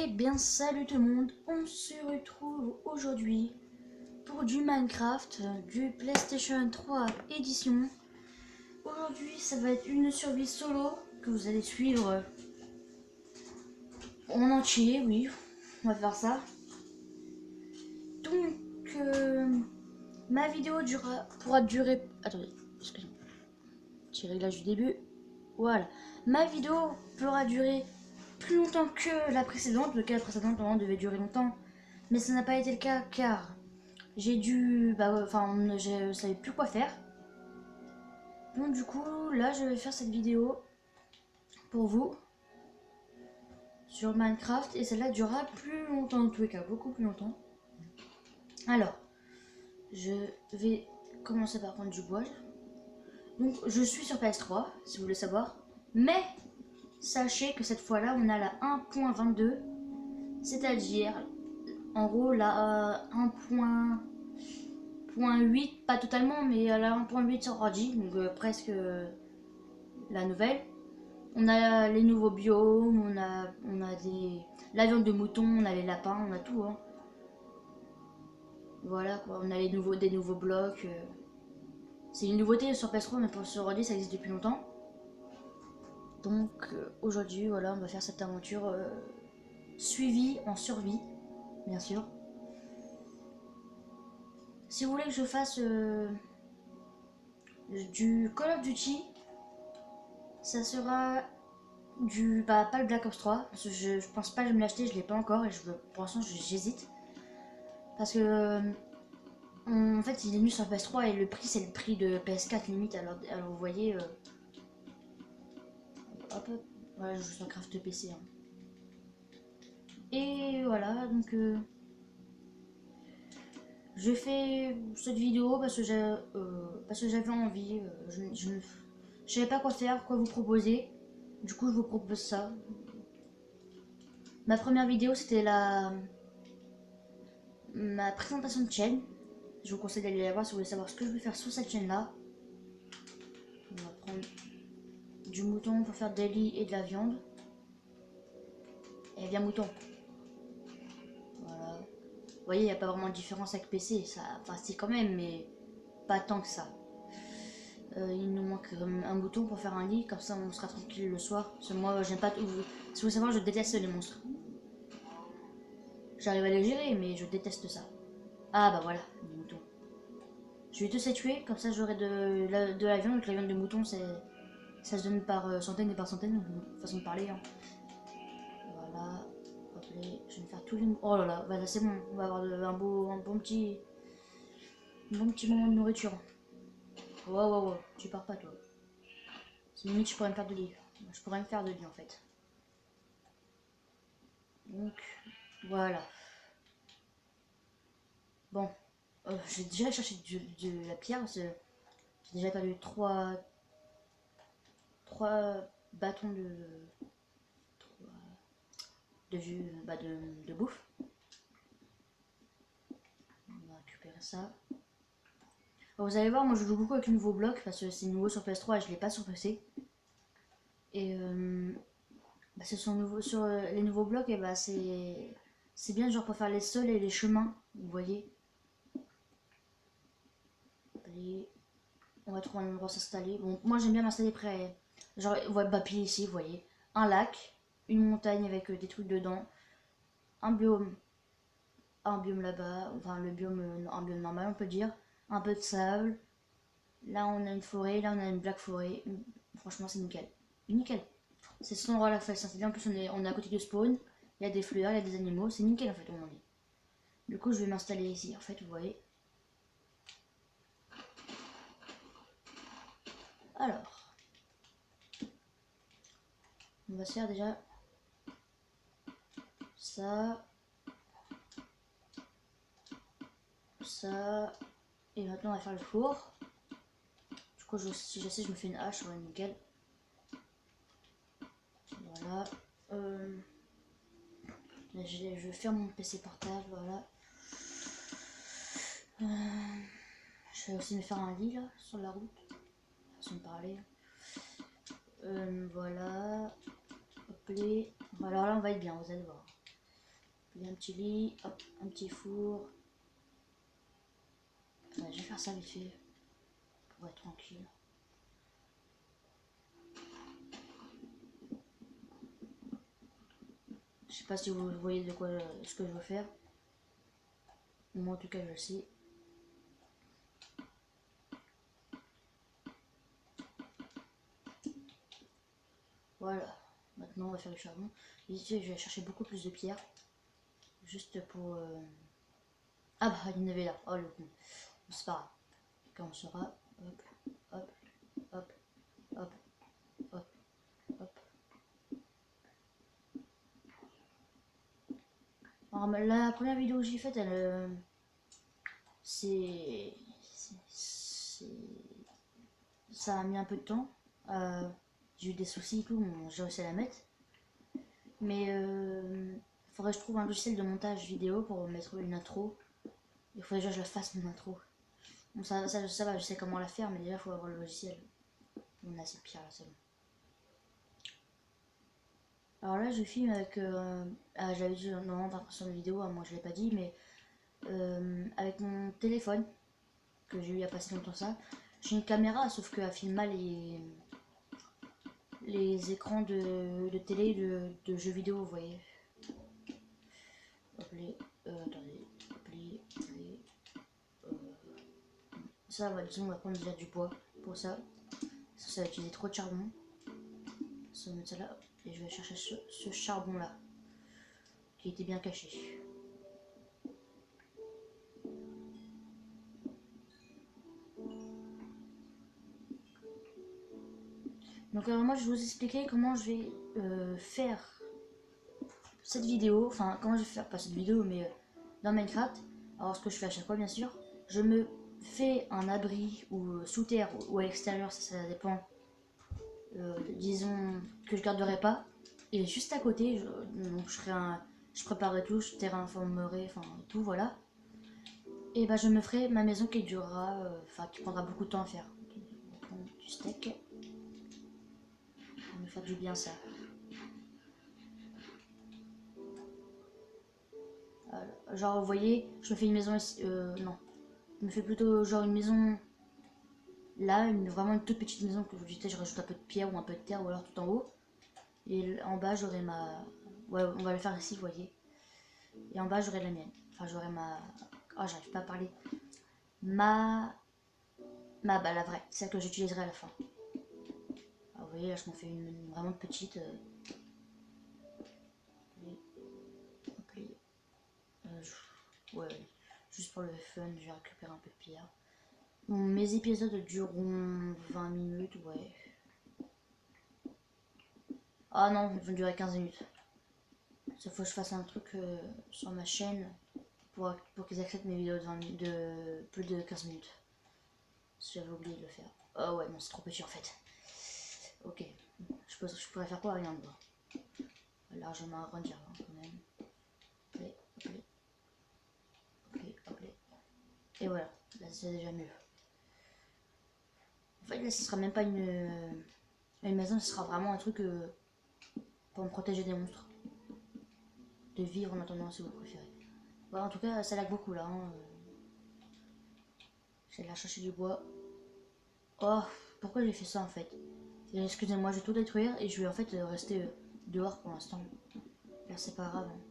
Eh bien salut tout le monde, on se retrouve aujourd'hui pour du Minecraft, du PlayStation 3 édition. Aujourd'hui ça va être une survie solo que vous allez suivre en entier, oui, on va faire ça. Donc ma vidéo pourra durer... Attendez, excusez-moi, petit réglage du début. Voilà, ma vidéo pourra durer plus longtemps que la précédente. Le cas la précédente devait durer longtemps, mais ça n'a pas été le cas car j'ai dû... je savais plus quoi faire. Donc du coup, là je vais faire cette vidéo pour vous sur Minecraft et celle-là durera plus longtemps en tous les cas, beaucoup plus longtemps. Alors, je vais commencer par prendre du bois. Donc je suis sur PS3 si vous voulez savoir, mais sachez que cette fois-là on a la 1.22, c'est-à-dire en gros la 1.8, pas totalement, mais la 1.8 sur ordi, donc presque la nouvelle. On a les nouveaux biomes, on a la viande de mouton, on a les lapins, on a tout. Hein. Voilà quoi, on a des nouveaux blocs. C'est une nouveauté sur PS3, mais pour sur ordi ça existe depuis longtemps. Donc aujourd'hui, voilà, on va faire cette aventure suivie en survie, bien sûr. Si vous voulez que je fasse du Call of Duty, ça sera du... Bah, pas le Black Ops 3, parce que je pense pas que je vais me l'acheter, je l'ai pas encore, et pour l'instant j'hésite. Parce que... en fait, il est mis sur PS3 et le prix, c'est le prix de PS4 limite, alors vous voyez... hop, hop, voilà, je joue sur Craft PC. Hein. Et voilà, donc... je fais cette vidéo parce que j'avais envie, je savais pas quoi faire, quoi vous proposer. Du coup, je vous propose ça. Ma première vidéo, c'était ma présentation de chaîne. Je vous conseille d'aller la voir si vous voulez savoir ce que je vais faire sur cette chaîne-là. On va prendre du mouton pour faire des lits et de la viande. Et bien mouton. Voilà. Vous voyez, il n'y a pas vraiment de différence avec PC. Ça, enfin, si quand même, mais pas tant que ça. Il nous manque un mouton pour faire un lit, comme ça on sera tranquille le soir. Parce que moi, j'aime pas tout. Si vous savez, je déteste les monstres. J'arrive à les gérer, mais je déteste ça. Ah bah voilà, des moutons. Je vais tous les tuer, comme ça j'aurai de la viande. Donc la viande de mouton, ça se donne par centaines et par centaines, façon de parler. Hein. Voilà. Hop, je vais me faire tous les... Oh là là, bah, c'est bon, on va avoir un bon petit moment de nourriture. Wow, tu pars pas toi. C'est limite, je pourrais me faire de lit. Je pourrais me faire de lit en fait. Donc, voilà. Bon, j'ai déjà cherché de la pierre parce que j'ai déjà perdu 3 bâtons de bouffe. On va récupérer ça. Alors, vous allez voir, moi je joue beaucoup avec le nouveau bloc parce que c'est nouveau sur PS3 et je l'ai pas sur PC. Et c'est nouveau sur les nouveaux blocs, et bah c'est bien genre pour faire les sols et les chemins, vous voyez. Allez, on va trouver un endroit s'installer. Bon, moi j'aime bien m'installer près. Genre, on va pied ici, vous voyez. Un lac, une montagne avec des trucs dedans, un biome là-bas, enfin un biome normal on peut dire, un peu de sable. Là on a une forêt, là on a une black forêt. Franchement c'est nickel. Nickel. C'est cet endroit là, c'est bien. En plus on est à côté de spawn, il y a des fleurs, il y a des animaux, c'est nickel en fait on en est. Du coup je vais m'installer ici en fait, vous voyez. Alors, on va se faire déjà ça, ça, et maintenant on va faire le four. Du coup si je sais, je me fais une hache, ouais, nickel. Voilà. Là, je ferme mon PC portable, voilà. Je vais aussi me faire un lit là, sur la route, façon de parler. Voilà. Hop les. Alors là on va être bien, vous allez voir. Il y a un petit lit, hop, un petit four. Ouais, je vais faire ça vite fait pour être tranquille. Je sais pas si vous voyez de quoi ce que je veux faire. Moi en tout cas je le sais. Voilà. Maintenant on va faire du charbon. Ici je vais chercher beaucoup plus de pierres. Juste pour... Ah bah il y en avait là. Oh le con. C'est pas grave. Quand on sera... Hop, hop, hop, hop, hop, hop. Alors, la première vidéo que j'ai faite, elle... c'est... Ça a mis un peu de temps. J'ai eu des soucis et tout, j'ai réussi à la mettre. Mais faudrait que je trouve un logiciel de montage vidéo pour mettre une intro. Il faudrait déjà que je la fasse mon intro. Bon, ça va, je sais comment la faire, mais déjà il faut avoir le logiciel. On a assez de pierres là, c'est bon. Alors là je filme avec... j'avais dit dans la précédente vidéo, moi je l'ai pas dit, mais avec mon téléphone, que j'ai eu il y a pas si longtemps ça. J'ai une caméra, sauf qu'elle filme mal les écrans de télé de jeux vidéo, vous voyez. Attendez, ça va, disons, on va prendre déjà du bois pour ça. Ça va utiliser trop de charbon. Ça va mettre ça là, et je vais chercher ce charbon là, qui était bien caché. Donc alors moi je vais vous expliquer comment je vais faire cette vidéo, enfin comment je vais faire, pas cette vidéo mais dans Minecraft. Alors ce que je fais à chaque fois bien sûr, je me fais un abri ou sous terre ou à l'extérieur, ça dépend, disons que je garderai pas. Et juste à côté, donc je préparerai tout, je terraformerai, enfin tout voilà. Et bah je me ferai ma maison qui durera, enfin qui prendra beaucoup de temps à faire. On va prendre du steak, on va me faire du bien ça. Genre vous voyez, je me fais une maison ici, non. Je me fais plutôt genre une maison là, vraiment une toute petite maison que je rajoute un peu de pierre ou un peu de terre ou alors tout en haut. Et en bas j'aurai ma... Ouais, on va le faire ici, vous voyez. Et en bas j'aurai la mienne. Enfin j'aurai ma... Oh j'arrive pas à parler. Bah la vraie, celle que j'utiliserai à la fin. Alors, vous voyez là je m'en fais une vraiment petite. Ouais, juste pour le fun, je vais récupérer un peu de pierre. Bon, mes épisodes dureront 20 minutes, ouais. Ah non, ils vont durer 15 minutes. Il faut que je fasse un truc sur ma chaîne pour qu'ils acceptent mes vidéos de plus de 15 minutes. J'avais oublié de le faire. Oh ouais, non, c'est trop petit en fait. Ok, je pourrais faire quoi? Rien de voir. Largement agrandir hein, quand même. Ok. Et voilà, là c'est déjà mieux. En fait, là ce sera même pas une maison, ce sera vraiment un truc pour me protéger des monstres. De vivre en attendant si vous préférez. Bon, en tout cas, ça lag beaucoup là. Hein. J'ai là chercher du bois. Oh, pourquoi j'ai fait ça en fait? Excusez-moi, je vais tout détruire et je vais en fait rester dehors pour l'instant. Là, c'est pas grave. Hein.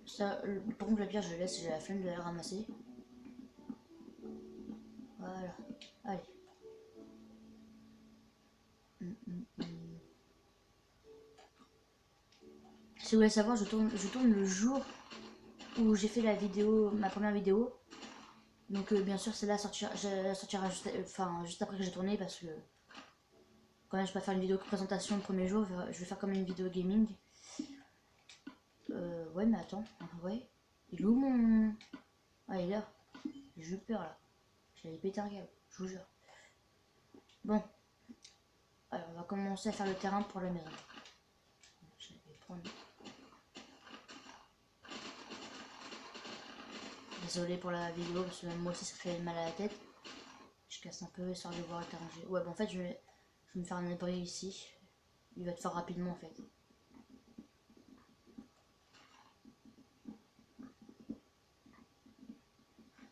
Ça, par contre, la pierre, je la laisse, j'ai la flemme de la ramasser. Voilà. Allez. Si vous voulez savoir, je tourne le jour où j'ai fait la vidéo, ma première vidéo. Donc bien sûr celle-là sortira juste après que j'ai tourné parce que quand même je vais pas faire une vidéo de présentation le premier jour, je vais faire comme une vidéo gaming. Ouais mais attends, ouais. Il est où mon... Ah il est là. J'ai eu peur là. J'allais péter un câble, je vous jure. Bon. Alors on va commencer à faire le terrain pour la maison. Je vais prendre... Désolé pour la vidéo parce que même moi aussi ça fait mal à la tête. Je casse un peu histoire de voir le terrain. Ouais bon en fait je vais me faire un abri ici. Il va te faire rapidement en fait.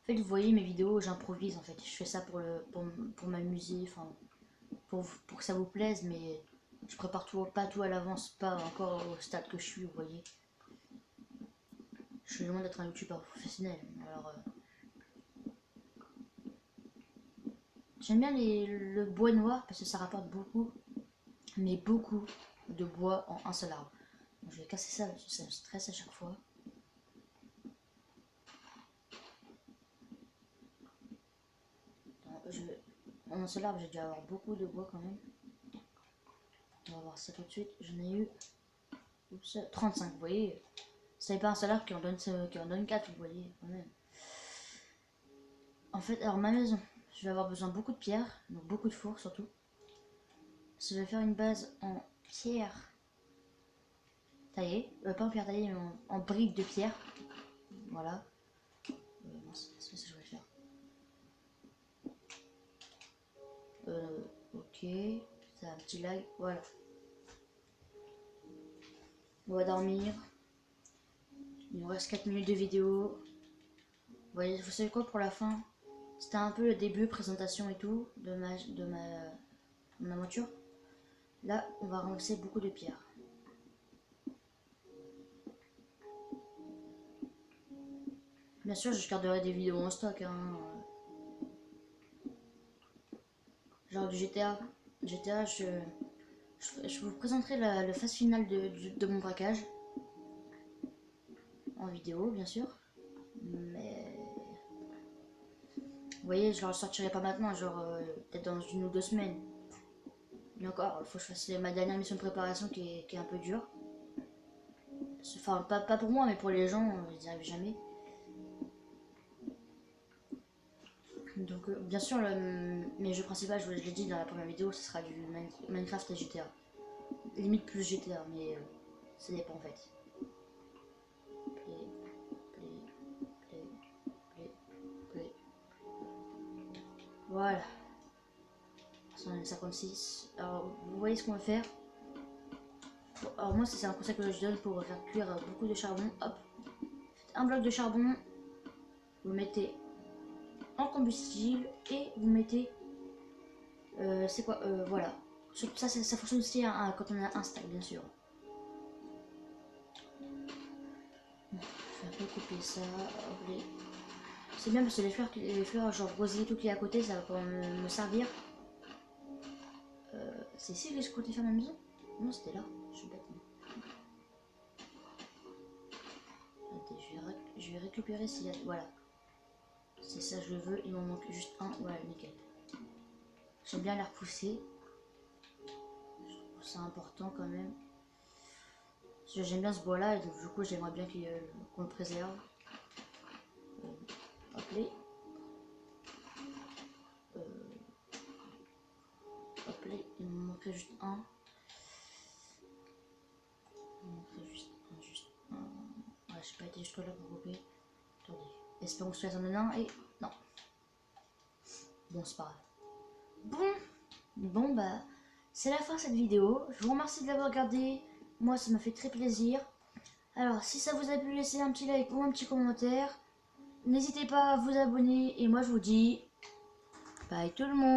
En fait, vous voyez mes vidéos, j'improvise en fait. Je fais ça pour m'amuser, enfin, pour que ça vous plaise, mais je prépare pas tout à l'avance, pas encore au stade que je suis, vous voyez. Je suis loin d'être un youtubeur professionnel. Alors, j'aime bien le bois noir parce que ça rapporte beaucoup, mais beaucoup de bois en un seul arbre. Donc, je vais casser ça, parce que ça me stresse à chaque fois. En un seul arbre, j'ai dû avoir beaucoup de bois quand même. On va voir ça tout de suite. J'en ai eu 35, vous voyez. C'est pas un seul arbre qui en donne 4, vous voyez, quand même. En fait, alors ma maison, je vais avoir besoin de beaucoup de pierres, donc beaucoup de fours surtout. Je vais faire une base en pierre taillée, pas en pierre taillée, mais en briques de pierre. Voilà. Non, c'est ça que je vais faire. Ok, c'est un petit lag, voilà. On va dormir. Il nous reste 4 minutes de vidéo. Vous voyez, vous savez quoi pour la fin? C'était un peu le début, présentation et tout, de mon aventure. Là, on va ramasser beaucoup de pierres. Bien sûr, je garderai des vidéos en stock, hein. Genre du GTA. GTA, je vous présenterai le phase finale de mon braquage. En vidéo, bien sûr. Mais... Vous voyez, je ne le sortirai pas maintenant, genre peut-être dans 1 ou 2 semaines. Mais encore, il faut que je fasse ma dernière mission de préparation qui est un peu dure. Enfin, pas pour moi, mais pour les gens, ils n'y arrivent jamais. Donc, bien sûr, mes jeux principaux, je l'ai dit dans la première vidéo, ce sera du Minecraft et GTA. Limite plus GTA, mais ça dépend en fait. Play. Voilà. On est 56. Alors, vous voyez ce qu'on va faire. Alors, moi, c'est un conseil que je donne pour faire cuire beaucoup de charbon. Hop. Faites un bloc de charbon. Vous mettez en combustible et vous mettez. C'est quoi voilà. Ça fonctionne aussi quand on a un stack, bien sûr. Bon, je vais un peu couper ça. C'est bien parce que les fleurs genre rosier tout qui est à côté, ça va pouvoir me servir. C'est ici que je comptais faire ma maison? Non, c'était là. Je suis bête. Attendez, je vais récupérer s'il y a. Voilà. C'est ça, je le veux. Il m'en manque juste un. Voilà, nickel. J'aime bien les repousser. Je trouve ça important quand même. J'aime bien ce bois là et donc du coup j'aimerais bien qu'on le préserve. Hop les. Hop les. Il me manquerait juste un. Il me manquerait juste un. Ouais, j'ai pas été jusque là pour couper. Attendez. Espérons que ça en donne un et. Non. Bon, c'est pas grave. Bon bah, c'est la fin de cette vidéo. Je vous remercie de l'avoir regardé. Moi, ça m'a fait très plaisir. Alors, si ça vous a plu, laissez un petit like ou un petit commentaire. N'hésitez pas à vous abonner. Et moi, je vous dis bye tout le monde.